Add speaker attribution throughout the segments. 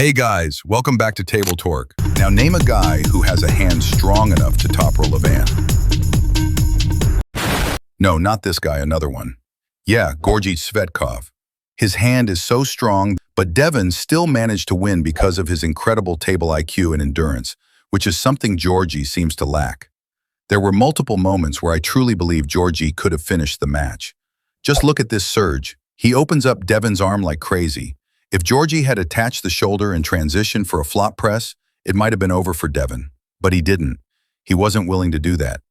Speaker 1: Hey guys, welcome back to Table Torque. Now name a guy who has a hand strong enough to top roll Levan. No, not this guy, another one. Yeah, Georgies. His hand is so strong, but Devon still managed to win because of his incredible table IQ and endurance, which is something Georgie seems to lack. There were multiple moments where I truly believe Georgie could have finished the match. Just look at this surge. He opens up Devon's arm like crazy. If Georgie had attached the shoulder and transitioned for a flop press, it might have been over for Devon. But he didn't. He wasn't willing to do that.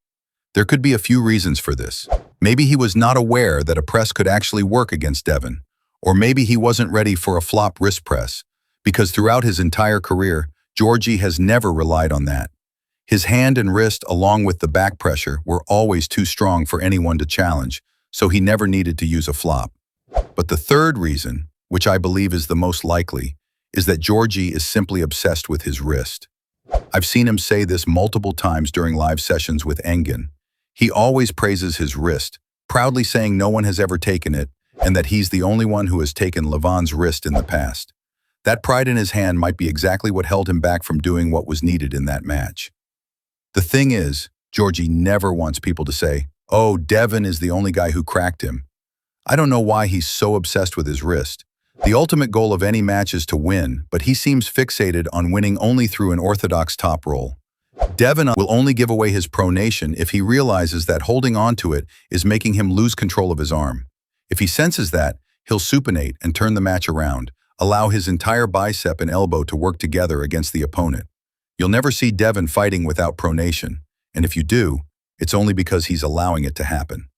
Speaker 1: There could be a few reasons for this. Maybe he was not aware that a press could actually work against Devon. Or maybe he wasn't ready for a flop wrist press, because throughout his entire career, Georgie has never relied on that. His hand and wrist, along with the back pressure, were always too strong for anyone to challenge, so he never needed to use a flop. But the third reason, which I believe is the most likely, is that Georgie is simply obsessed with his wrist. I've seen him say this multiple times during live sessions with Engin. He always praises his wrist, proudly saying no one has ever taken it, and that he's the only one who has taken Levan's wrist in the past. That pride in his hand might be exactly what held him back from doing what was needed in that match. The thing is, Georgie never wants people to say, "Oh, Devon is the only guy who cracked him." I don't know why he's so obsessed with his wrist. The ultimate goal of any match is to win, but he seems fixated on winning only through an orthodox top roll. Devon will only give away his pronation if he realizes that holding on to it is making him lose control of his arm. If he senses that, he'll supinate and turn the match around, allow his entire bicep and elbow to work together against the opponent. You'll never see Devon fighting without pronation, and if you do, it's only because he's allowing it to happen.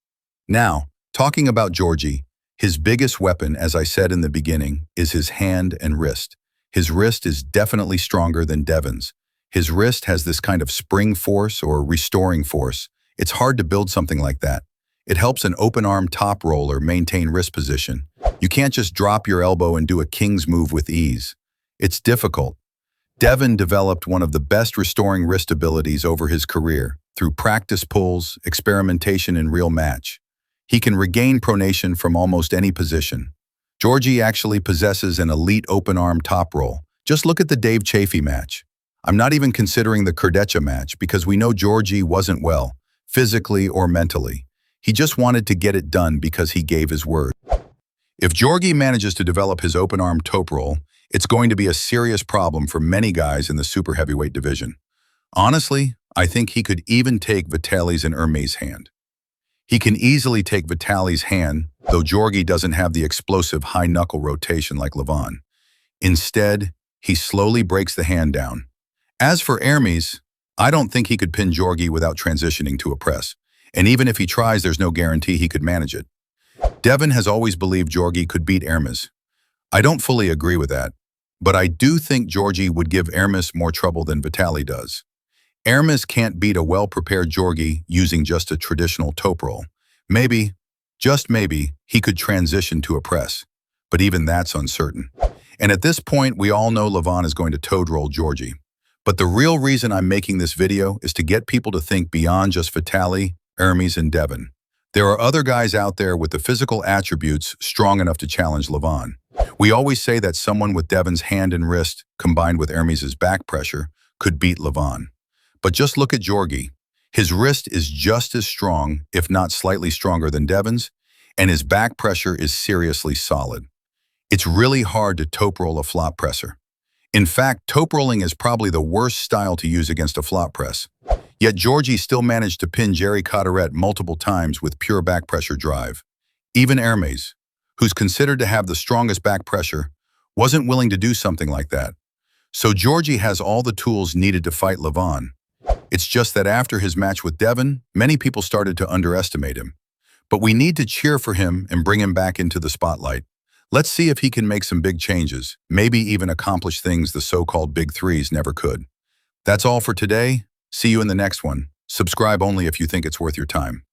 Speaker 1: Now, talking about Georgie, his biggest weapon, as I said in the beginning, is his hand and wrist. His wrist is definitely stronger than Devon's. His wrist has this kind of spring force or restoring force. It's hard to build something like that. It helps an open-arm top roller maintain wrist position. You can't just drop your elbow and do a king's move with ease. It's difficult. Devon developed one of the best restoring wrist abilities over his career through practice pulls, experimentation in real match. He can regain pronation from almost any position. Georgie actually possesses an elite open-arm top roll. Just look at the Dave Chaffee match. I'm not even considering the Kurdecha match because we know Georgie wasn't well, physically or mentally. He just wanted to get it done because he gave his word. If Georgie manages to develop his open-arm top roll, it's going to be a serious problem for many guys in the super heavyweight division. Honestly, I think he could even take Vitaly's and Hermes' hand. He can easily take Vitaly's hand, though Georgie doesn't have the explosive high-knuckle rotation like Levan. Instead, he slowly breaks the hand down. As for Hermes, I don't think he could pin Georgie without transitioning to a press, and even if he tries, there's no guarantee he could manage it. Devon has always believed Georgie could beat Hermes. I don't fully agree with that, but I do think Georgie would give Hermes more trouble than Vitaly does. Hermes can't beat a well-prepared Georgie using just a traditional top roll. Maybe, just maybe, he could transition to a press, but even that's uncertain. And at this point, we all know Levan is going to toad roll Georgie. But the real reason I'm making this video is to get people to think beyond just Vitaly, Hermes, and Devon. There are other guys out there with the physical attributes strong enough to challenge Levan. We always say that someone with Devon's hand and wrist, combined with Hermes' back pressure, could beat Levan. But just look at Georgie. His wrist is just as strong, if not slightly stronger than Devon's, and his back pressure is seriously solid. It's really hard to top roll a flop presser. In fact, top rolling is probably the worst style to use against a flop press. Yet Georgie still managed to pin Jerry Cotterette multiple times with pure back pressure drive. Even Hermes, who's considered to have the strongest back pressure, wasn't willing to do something like that. So Georgie has all the tools needed to fight Levan. It's just that after his match with Devon, many people started to underestimate him. But we need to cheer for him and bring him back into the spotlight. Let's see if he can make some big changes, maybe even accomplish things the so-called Big Threes never could. That's all for today. See you in the next one. Subscribe only if you think it's worth your time.